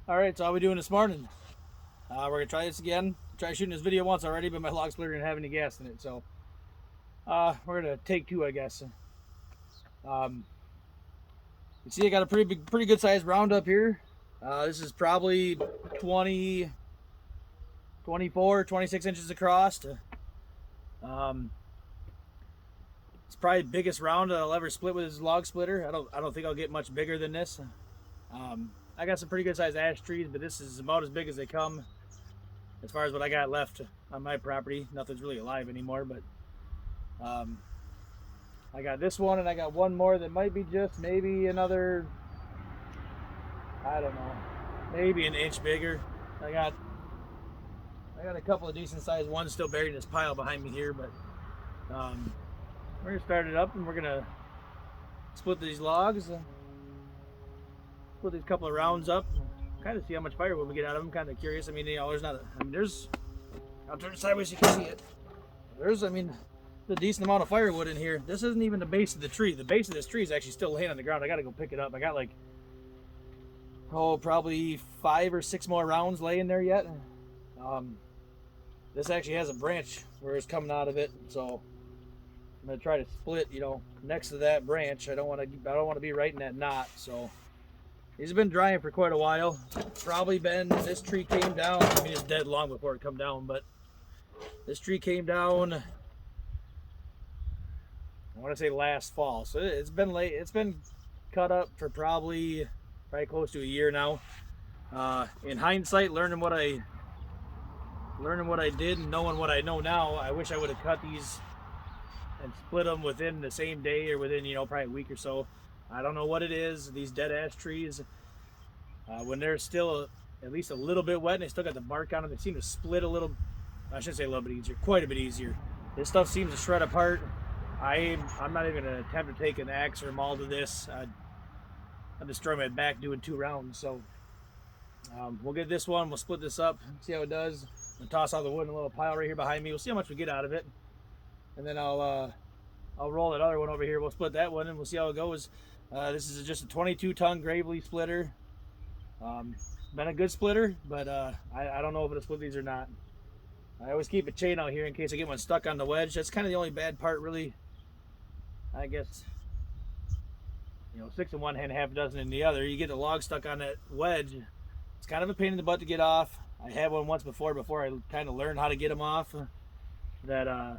Alright, so how we doing this morning? We're gonna try this again. Tried shooting this video once already, but my log splitter didn't have any gas in it, so we're gonna take two, I guess. You see, I got a pretty good sized round up here. This is probably 20, 24, 26 inches across. It's probably the biggest round that I'll ever split with this log splitter. I don't think I'll get much bigger than this. I got some pretty good sized ash trees, but this is about as big as they come as far as what I got left on my property. Nothing's really alive anymore, but I got this one and I got one more that might be just maybe another, I don't know, maybe an inch bigger. I got a couple of decent sized ones still buried in this pile behind me here, but we're gonna start it up and we're gonna split these logs. Put these couple of rounds up, kind of see how much firewood we get out of them. Kind of curious. I mean, there's not. There's. I'll turn it sideways so you can see it. There's, a decent amount of firewood in here. This isn't even the base of the tree. The base of this tree is actually still laying on the ground. I gotta go pick it up. I got like, probably 5 or 6 more rounds laying there yet. This actually has a branch where it's coming out of it, so I'm gonna try to split, next to that branch. I don't want to be right in that knot, so. These have been drying for quite a while. Probably this tree came down, it's dead long before it come down, but this tree came down, I want to say last fall. So it's been late. It's been cut up for probably close to a year now. In hindsight, learning what I did and knowing what I know now, I wish I would have cut these and split them within the same day or within, probably a week or so. I don't know what it is. These dead ash trees, when they're still at least a little bit wet and they still got the bark on them, they seem to split a little. I shouldn't say a little bit easier, quite a bit easier. This stuff seems to shred apart. I'm not even gonna attempt to take an axe or maul to this. I'll destroy my back doing 2 rounds. So we'll get this one. We'll split this up, see how it does. I'll toss all the wood in a little pile right here behind me. We'll see how much we get out of it, and then I'll roll that other one over here. We'll split that one and we'll see how it goes. This is just a 22-ton Gravely splitter. Been a good splitter, but I don't know if it'll split these or not. I always keep a chain out here in case I get one stuck on the wedge. That's kind of the only bad part, really. I guess, 6 in one hand, half a dozen in the other. You get the log stuck on that wedge. It's kind of a pain in the butt to get off. I had one once before I kind of learned how to get them off. That I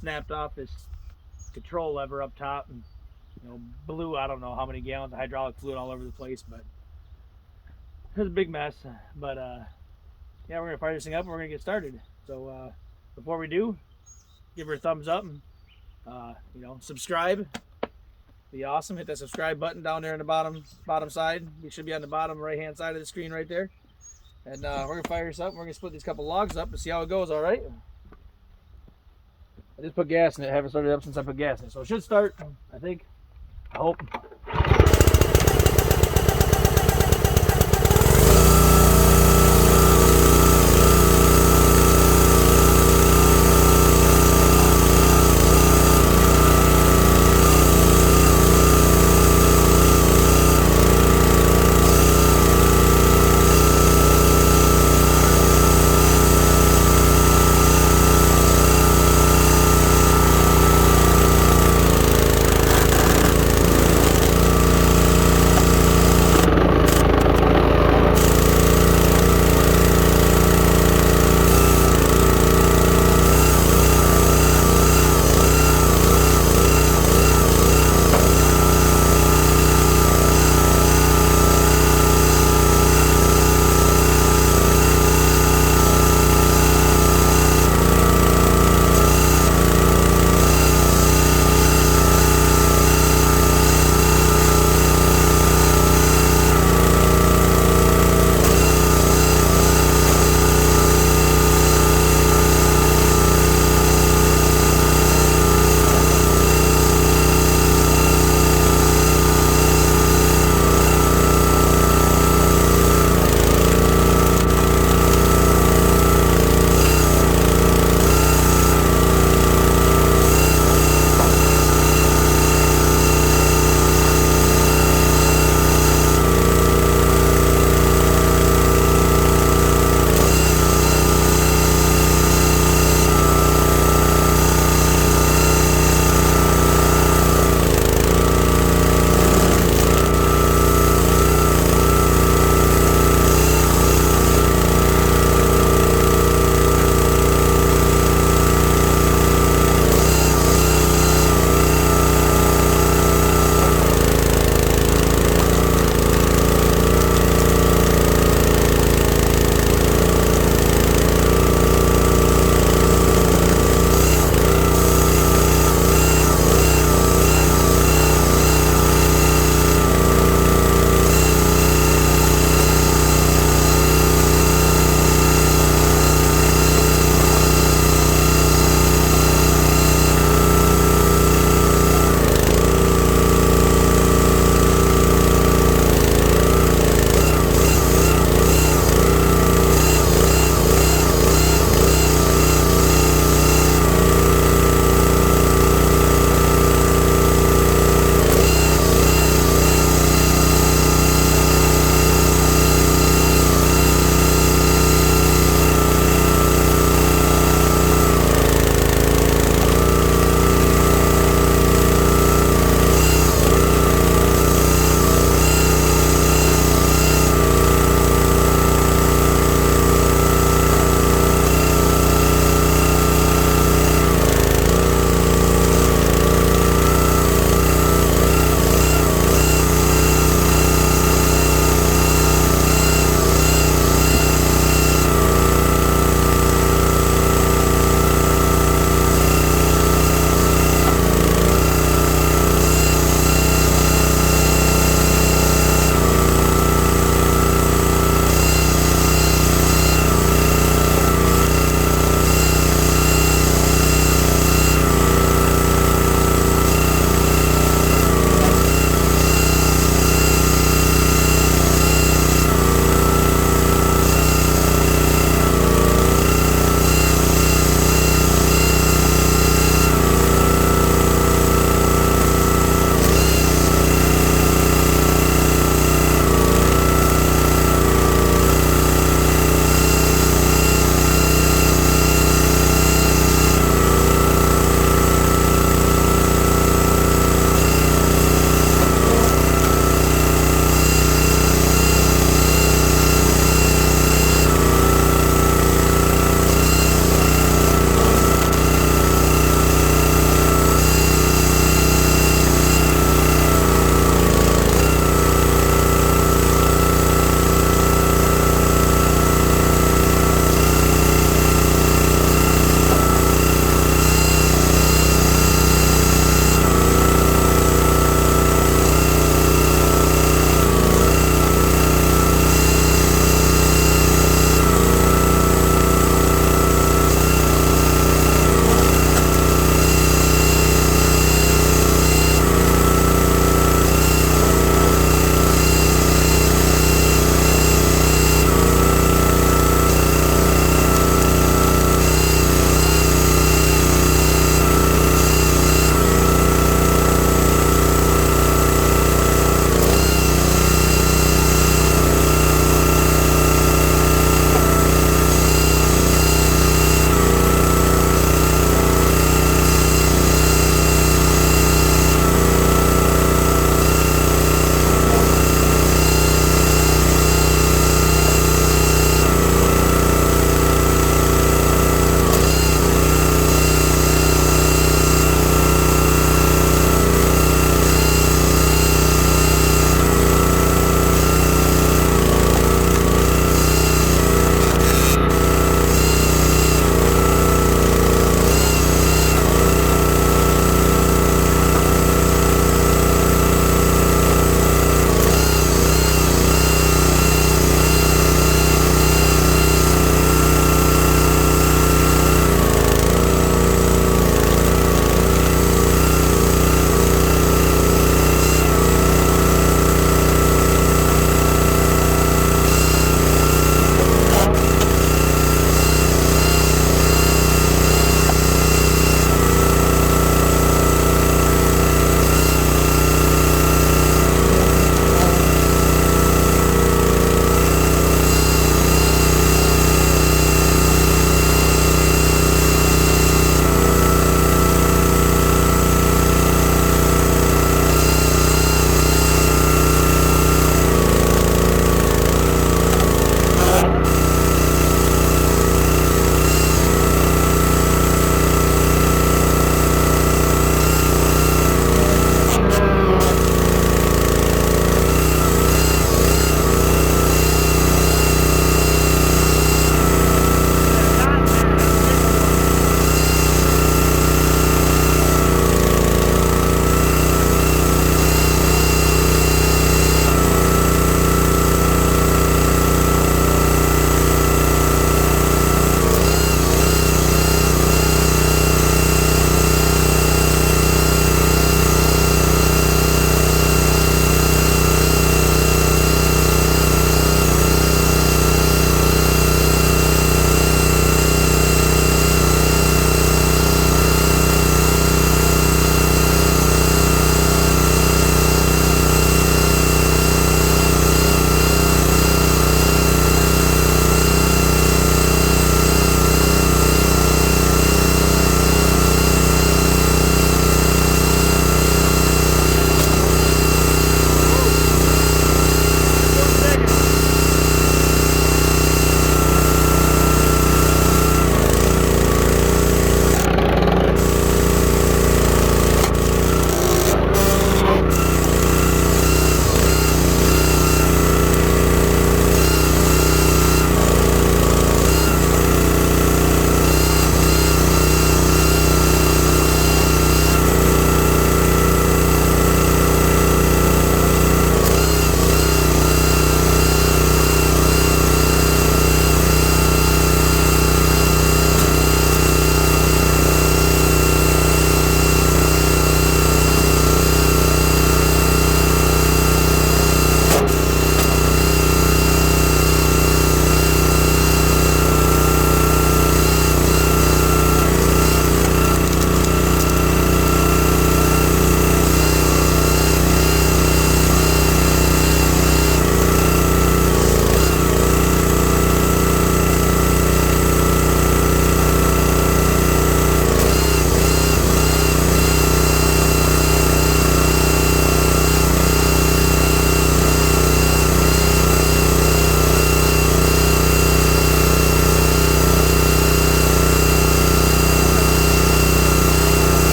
snapped off this control lever up top and blew I don't know how many gallons of hydraulic fluid all over the place, but it was a big mess. But yeah, we're gonna fire this thing up and we're gonna get started. So before we do, give her a thumbs up and subscribe. Be awesome. Hit that subscribe button down there in the bottom side. You should be on the bottom right hand side of the screen right there. And we're gonna fire this up and we're gonna split these couple logs up and see how it goes. All right. I just put gas in it. I haven't started up since I put gas in it. So it should start, I think. I hope.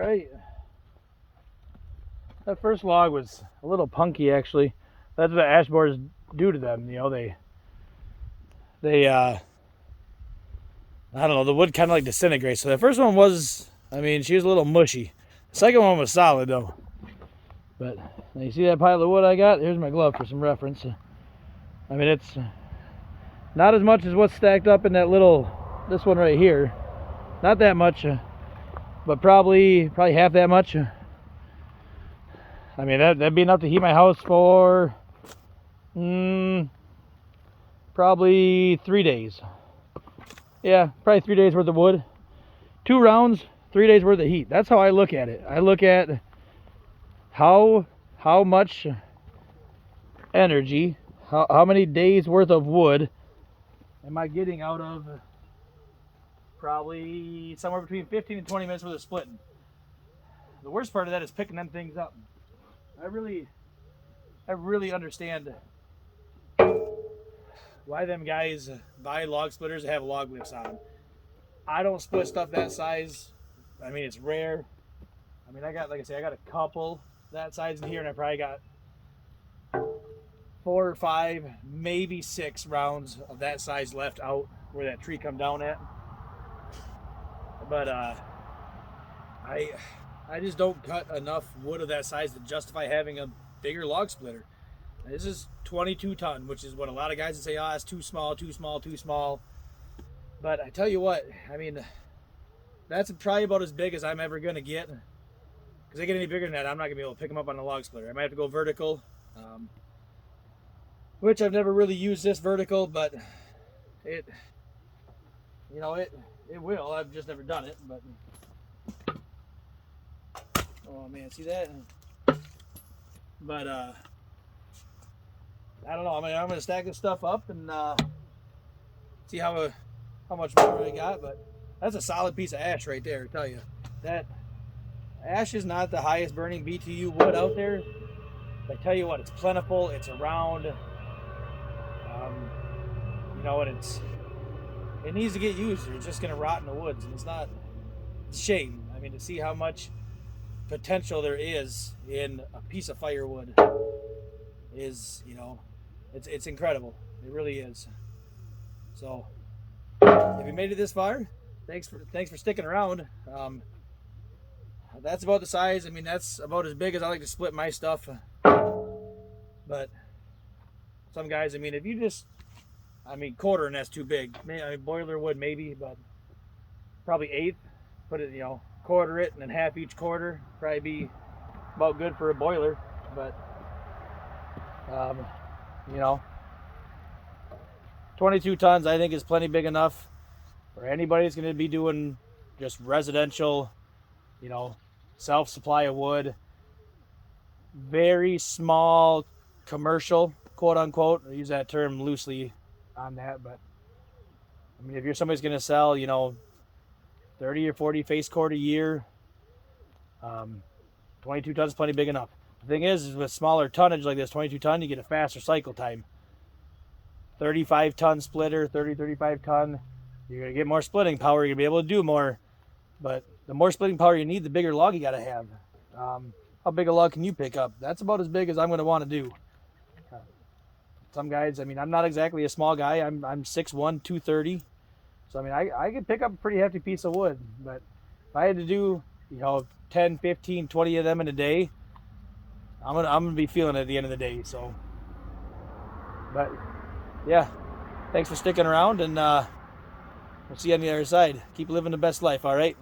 right. That first log was a little punky, actually. That's what ash borers do to them. You know, they I don't know, the wood kind of like disintegrates. So the first one was, I mean, she was a little mushy. The second one was solid though. But you see that pile of wood I got? Here's my glove for some reference. I mean, it's not as much as what's stacked up in that little, this one right here. Not that much, but probably half that much. I mean, that'd be enough to heat my house for probably 3 days. Yeah, probably 3 days worth of wood. 2 rounds, 3 days worth of heat. That's how I look at it. I look at how much energy, how many days worth of wood am I getting out of probably somewhere between 15 and 20 minutes worth of splitting. The worst part of that is picking them things up. I really understand why them guys buy log splitters that have log lifts on them. I don't split stuff that size. I mean, it's rare. I mean, I got a couple that size in here, and I probably got 4 or 5, maybe 6 rounds of that size left out where that tree come down at. But I just don't cut enough wood of that size to justify having a bigger log splitter. This is 22 ton, which is what a lot of guys would say, it's too small, too small, too small. But I tell you what, I mean, that's probably about as big as I'm ever going to get. Because they get any bigger than that, I'm not going to be able to pick them up on a log splitter. I might have to go vertical, which I've never really used this vertical, but it will. I've just never done it, but oh man, see that? But I don't know. I mean, I'm gonna stack this stuff up and see how much more I got. But that's a solid piece of ash right there. I tell you, that ash is not the highest burning BTU wood out there. But I tell you what, it's plentiful. It's around. And it needs to get used. It's just gonna rot in the woods, and it's a shame. I mean, to see how much potential there is in a piece of firewood is, it's incredible. It really is. So if you made it this far, thanks for sticking around. That's about the size. I mean, that's about as big as I like to split my stuff. But some guys, I mean, if you just, quarter and that's too big. Boiler wood maybe, but probably 1/8. Put it, quarter it and then half each quarter. Probably be about good for a boiler. But 22 tons I think is plenty big enough for anybody that's going to be doing just residential, self-supply of wood. Very small commercial, quote unquote. I use that term loosely on that, but I mean, if you're somebody's going to sell, 30 or 40 face cord a year, 22 tons is plenty big enough. The thing is with smaller tonnage like this, 22 ton, you get a faster cycle time. 35 ton splitter, 35 ton, you're going to get more splitting power. You're going to be able to do more, but the more splitting power you need, the bigger log you got to have. How big a log can you pick up? That's about as big as I'm going to want to do. Some guys, I'm not exactly a small guy. I'm 6'1", 230. So, I could pick up a pretty hefty piece of wood. But if I had to do, 10, 15, 20 of them in a day, I'm gonna be feeling it at the end of the day. So, but, yeah. Thanks for sticking around, and we'll see you on the other side. Keep living the best life, all right?